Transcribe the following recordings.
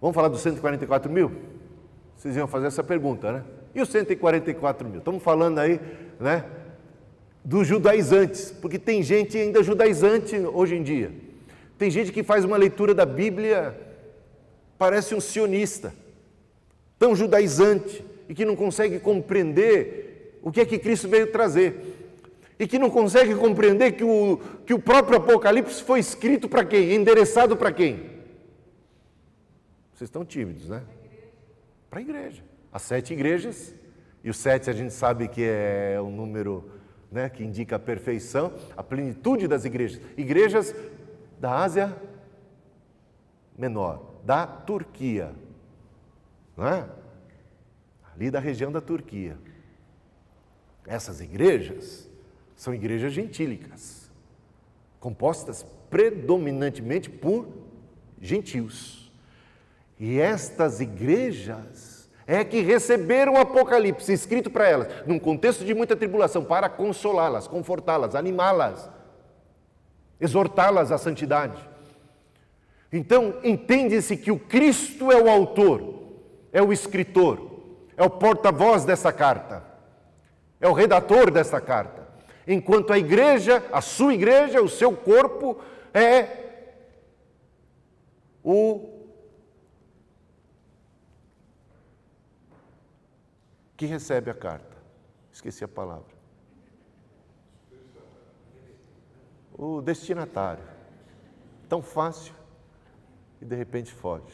Vamos falar dos 144 mil? Vocês iam fazer essa pergunta, né? E os 144 mil? Estamos falando aí, né, dos judaizantes, porque tem gente ainda judaizante hoje em dia. Tem gente que faz uma leitura da Bíblia, parece um sionista, tão judaizante, e que não consegue compreender o que é que Cristo veio trazer. E que não consegue compreender que o próprio Apocalipse foi escrito para quem? Endereçado para quem? Vocês estão tímidos, né? Para a igreja. As 7 igrejas, e o 7 a gente sabe que é um número, né, que indica a perfeição, a plenitude das igrejas. Igrejas da Ásia Menor, da Turquia, não é? Ali da região da Turquia. Essas igrejas são igrejas gentílicas, compostas predominantemente por gentios. E estas igrejas é que receberam o Apocalipse escrito para elas, num contexto de muita tribulação, para consolá-las, confortá-las, animá-las, exortá-las à santidade. Então, entende-se que o Cristo é o autor, é o escritor, é o porta-voz dessa carta, é o redator dessa carta. Enquanto a igreja, a sua igreja, o seu corpo, é o que recebe a carta. Esqueci a palavra. O destinatário. Tão fácil e de repente foge.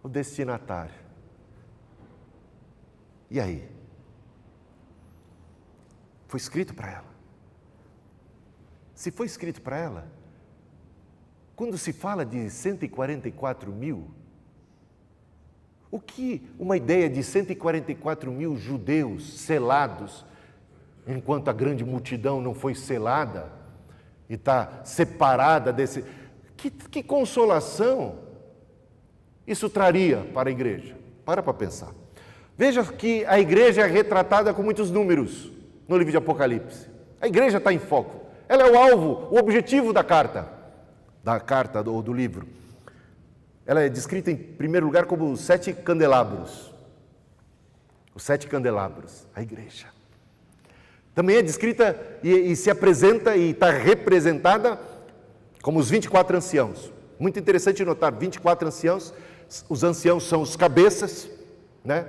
O destinatário. E aí? Foi escrito para ela. Se foi escrito para ela, quando se fala de 144 mil, o que uma ideia de 144 mil judeus selados, enquanto a grande multidão não foi selada e está separada desse... Que consolação isso traria para a igreja? Para pensar. Veja que a igreja é retratada com muitos números no livro de Apocalipse. A igreja está em foco. Ela é o alvo, o objetivo da carta do livro. Ela é descrita em primeiro lugar como os 7 candelabros. Os 7 candelabros, a igreja. Também é descrita e se apresenta e está representada como os 24 anciãos. Muito interessante notar, 24 anciãos, os anciãos são os cabeças, né?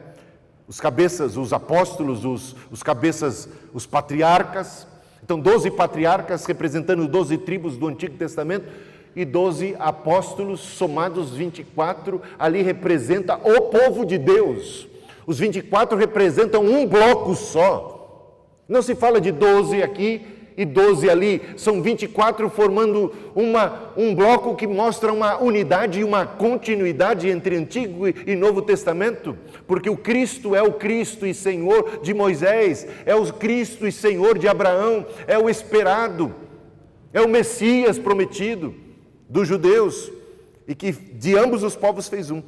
Os cabeças, os apóstolos, os cabeças, os patriarcas. Então, 12 patriarcas representando 12 tribos do Antigo Testamento e 12 apóstolos, somados 24, ali representa o povo de Deus. Os 24 representam um bloco só. Não se fala de 12 aqui e 12 ali, são 24 formando um bloco que mostra uma unidade e uma continuidade entre Antigo e Novo Testamento, porque o Cristo é o Cristo e Senhor de Moisés, é o Cristo e Senhor de Abraão, é o esperado, é o Messias prometido dos judeus, e que de ambos os povos fez um.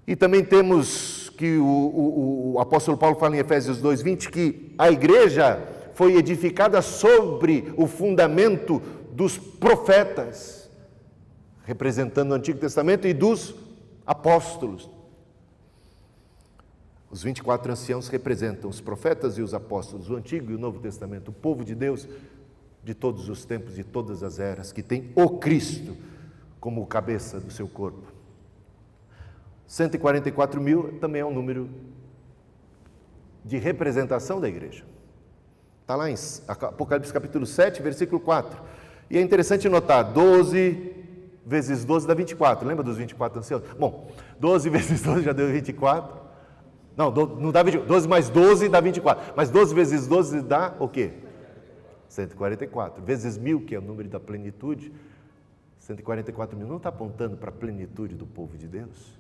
E também temos que o apóstolo Paulo fala em Efésios 2:20 que a igreja foi edificada sobre o fundamento dos profetas, representando o Antigo Testamento, e dos apóstolos. Os 24 anciãos representam os profetas e os apóstolos, o Antigo e o Novo Testamento, o povo de Deus de todos os tempos e todas as eras, que tem o Cristo como cabeça do seu corpo. 144 mil também é um número de representação da igreja. Está lá em Apocalipse capítulo 7, versículo 4. E é interessante notar, 12 vezes 12 dá 24. Lembra dos 24 anciãos? Bom, 12 vezes 12 já deu 24. Não, não dá 24. 12 mais 12 dá 24. Mas 12 vezes 12 dá o quê? 144. Vezes 1000, que é o número da plenitude. 144 mil não está apontando para a plenitude do povo de Deus?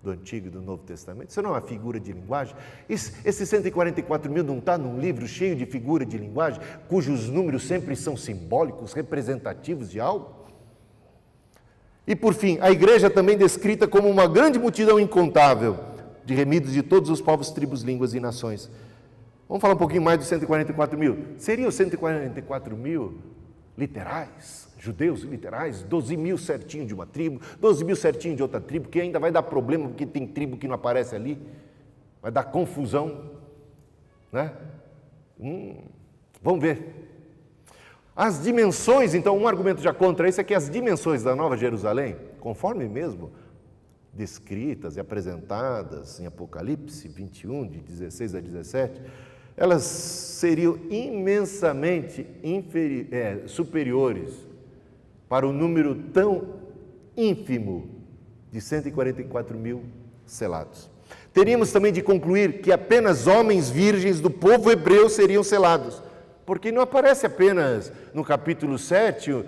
Do Antigo e do Novo Testamento? Isso não é uma figura de linguagem? Esse 144 mil não está num livro cheio de figura de linguagem, cujos números sempre são simbólicos, representativos de algo? E por fim, a igreja também descrita como uma grande multidão incontável, de remidos de todos os povos, tribos, línguas e nações. Vamos falar um pouquinho mais dos 144 mil. Seriam os 144 mil literais, judeus literais, 12 mil certinho de uma tribo, 12 mil certinho de outra tribo, que ainda vai dar problema, porque tem tribo que não aparece ali, vai dar confusão, né? Vamos ver. As dimensões, então, um argumento já contra isso é que as dimensões da Nova Jerusalém, conforme mesmo descritas e apresentadas em Apocalipse 21, de 16 a 17, elas seriam imensamente superiores para o número tão ínfimo de 144 mil selados. Teríamos também de concluir que apenas homens virgens do povo hebreu seriam selados, porque não aparece apenas no capítulo 7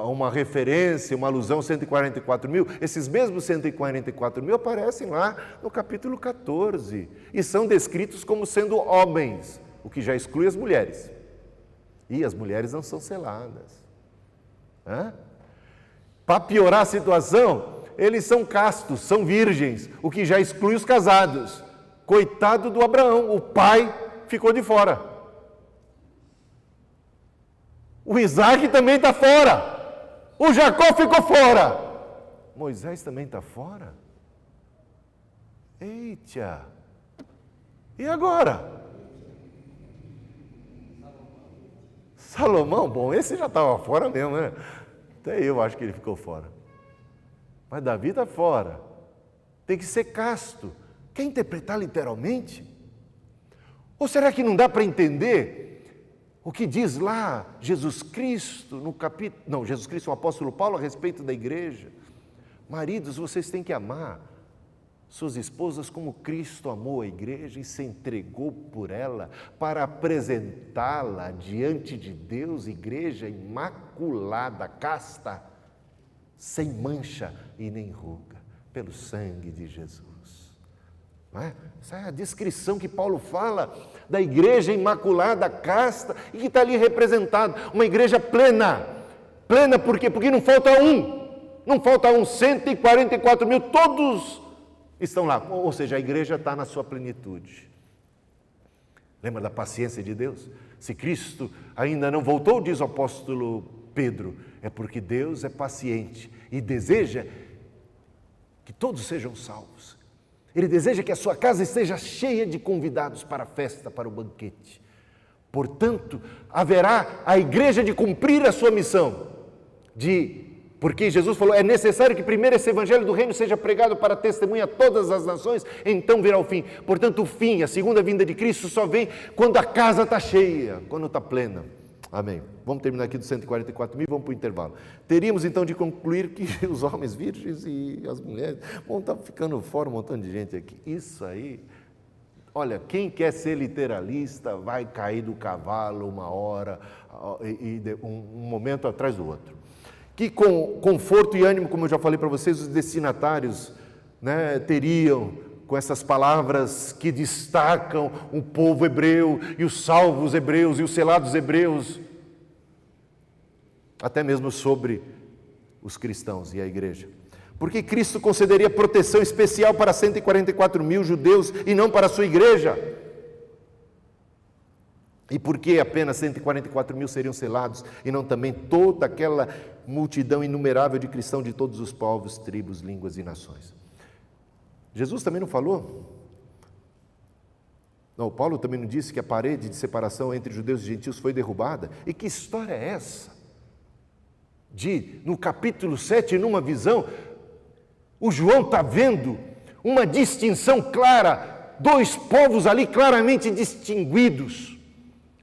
uma referência, uma alusão 144 mil, esses mesmos 144 mil aparecem lá no capítulo 14 e são descritos como sendo homens, o que já exclui as mulheres. E as mulheres não são seladas. Para piorar a situação, eles são castos, são virgens, o que já exclui os casados. Coitado do Abraão, o pai ficou de fora. O Isaac também está fora. O Jacó ficou fora. Moisés também está fora. Eita! E agora? Salomão, bom, esse já estava fora mesmo, né? Até eu acho que ele ficou fora. Mas Davi está fora. Tem que ser casto. Quer interpretar literalmente? Ou será que não dá para entender o que diz lá Jesus Cristo no capítulo... Não, Jesus Cristo, o apóstolo Paulo, a respeito da igreja. Maridos, vocês têm que amar suas esposas como Cristo amou a igreja e se entregou por ela para apresentá-la diante de Deus, igreja imaculada, casta, sem mancha e nem ruga, pelo sangue de Jesus. Não é? Essa é a descrição que Paulo fala da igreja imaculada, casta, e que está ali representada, uma igreja plena. Plena por quê? Porque não falta um, 144 mil, todos estão lá, ou seja, a igreja está na sua plenitude. Lembra da paciência de Deus? Se Cristo ainda não voltou, diz o apóstolo Pedro, é porque Deus é paciente e deseja que todos sejam salvos. Ele deseja que a sua casa esteja cheia de convidados para a festa, para o banquete. Portanto, haverá a igreja de cumprir a sua missão, porque Jesus falou, é necessário que primeiro esse evangelho do reino seja pregado para testemunha a todas as nações, então virá o fim. Portanto, o fim, a segunda vinda de Cristo só vem quando a casa está cheia, quando está plena. Amém. Vamos terminar aqui dos 144 mil e vamos para o intervalo. Teríamos então de concluir que os homens virgens e as mulheres vão estar ficando fora, um montão de gente aqui. Isso aí, olha, quem quer ser literalista vai cair do cavalo uma hora, um momento atrás do outro. Que com conforto e ânimo, como eu já falei para vocês, os destinatários, né, teriam com essas palavras que destacam o povo hebreu e os salvos hebreus e os selados hebreus, até mesmo sobre os cristãos e a igreja. Porque Cristo concederia proteção especial para 144 mil judeus e não para a sua igreja. E por que apenas 144 mil seriam selados e não também toda aquela multidão inumerável de cristãos de todos os povos, tribos, línguas e nações? Jesus também não falou? Não, Paulo também não disse que a parede de separação entre judeus e gentios foi derrubada? E que história é essa? No capítulo 7, numa visão, o João está vendo uma distinção clara, dois povos ali claramente distinguidos,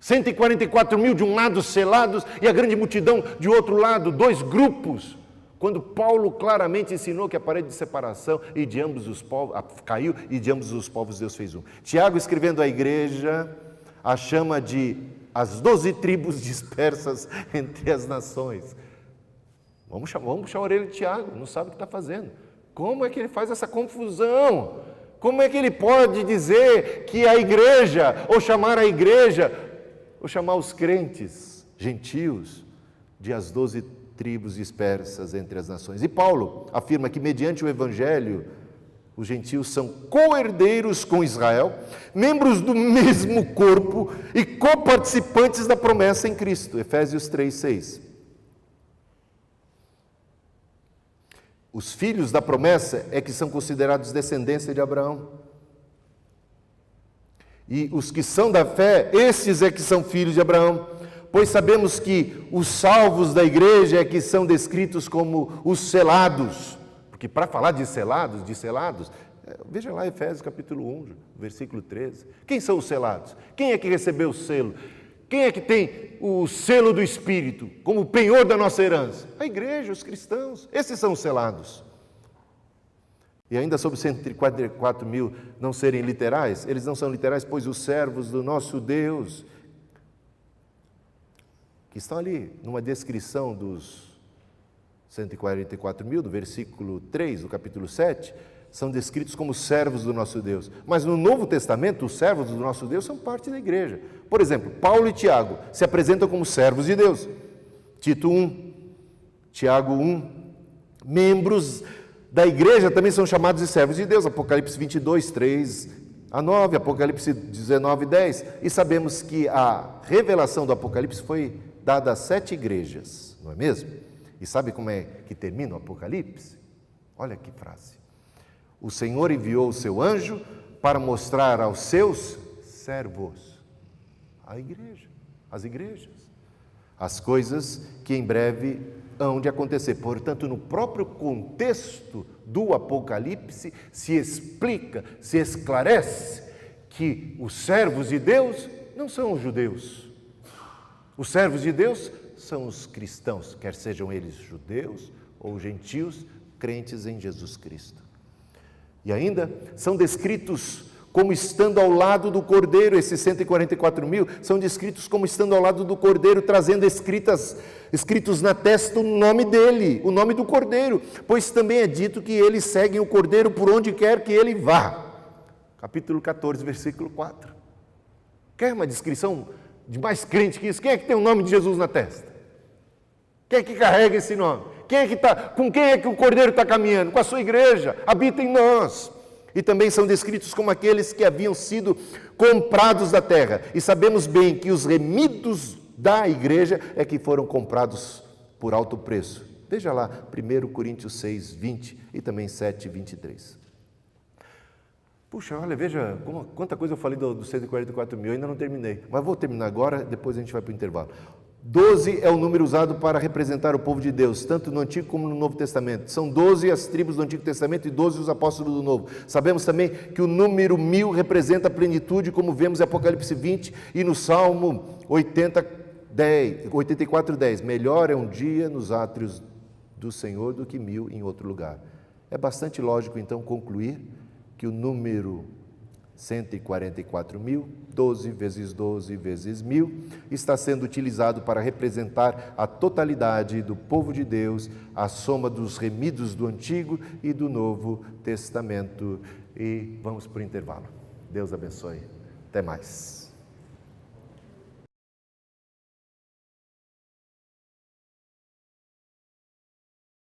144 mil de um lado selados e a grande multidão de outro lado, dois grupos, quando Paulo claramente ensinou que a parede de separação e de ambos os povos caiu e de ambos os povos Deus fez um. Tiago, escrevendo à igreja, a chama de as 12 tribos dispersas entre as nações. Vamos puxar a orelha de Tiago, não sabe o que está fazendo. Como é que ele faz essa confusão? Como é que ele pode dizer que a igreja, ou chamar a igreja, ou chamar os crentes, gentios, de as 12 tribos dispersas entre as nações? E Paulo afirma que mediante o evangelho Os gentios são co-herdeiros com Israel, membros do mesmo corpo e coparticipantes da promessa em Cristo. Efésios 3:6. Os filhos da promessa é que são considerados descendência de Abraão. E os que são da fé, esses é que são filhos de Abraão. Pois sabemos que os salvos da igreja é que são descritos como os selados. Porque para falar de selados, veja lá Efésios capítulo 1, versículo 13. Quem são os selados? Quem é que recebeu o selo? Quem é que tem o selo do Espírito como penhor da nossa herança? A igreja, os cristãos. Esses são os selados. E ainda sobre 144 mil não serem literais, eles não são literais, pois os servos do nosso Deus, que estão ali numa descrição dos 144 mil, do versículo 3 do capítulo 7, são descritos como servos do nosso Deus. Mas no Novo Testamento, os servos do nosso Deus são parte da igreja. Por exemplo, Paulo e Tiago se apresentam como servos de Deus. Tito 1, Tiago 1, membros da igreja também são chamados de servos de Deus. Apocalipse 22, 3 a 9, Apocalipse 19, 10. E sabemos que a revelação do Apocalipse foi dada a 7 igrejas, não é mesmo? E sabe como é que termina o Apocalipse? Olha que frase. O Senhor enviou o seu anjo para mostrar aos seus servos, a igreja, as igrejas, as coisas que em breve hão de acontecer. Portanto, no próprio contexto do Apocalipse, se explica, se esclarece que os servos de Deus não são os judeus. Os servos de Deus são os cristãos, quer sejam eles judeus ou gentios, crentes em Jesus Cristo. E ainda são descritos como estando ao lado do Cordeiro, esses 144 mil são descritos como estando ao lado do Cordeiro, trazendo escritos na testa o nome dele, o nome do Cordeiro, pois também é dito que eles seguem o Cordeiro por onde quer que ele vá. Capítulo 14, versículo 4. Quer uma descrição de mais crente que isso? Quem é que tem o nome de Jesus na testa? Quem é que carrega esse nome? Com quem é que o Cordeiro está caminhando? Com a sua igreja, habita em nós. E também são descritos como aqueles que haviam sido comprados da terra. E sabemos bem que os remidos da igreja é que foram comprados por alto preço. Veja lá, 1 Coríntios 6, 20 e também 7, 23. Puxa, olha, veja quanta coisa eu falei dos 144 mil, ainda não terminei. Mas vou terminar agora, depois a gente vai para o intervalo. 12 é o número usado para representar o povo de Deus, tanto no Antigo como no Novo Testamento. São 12 as tribos do Antigo Testamento e 12 os apóstolos do Novo. Sabemos também que o número 1000 representa a plenitude, como vemos em Apocalipse 20 e no Salmo 84:10. Melhor é um dia nos átrios do Senhor do que 1000 em outro lugar. É bastante lógico, então, concluir que o número 144 mil, 12 vezes 12 vezes 1000, está sendo utilizado para representar a totalidade do povo de Deus, a soma dos remidos do Antigo e do Novo Testamento. E vamos para o intervalo. Deus abençoe. Até mais.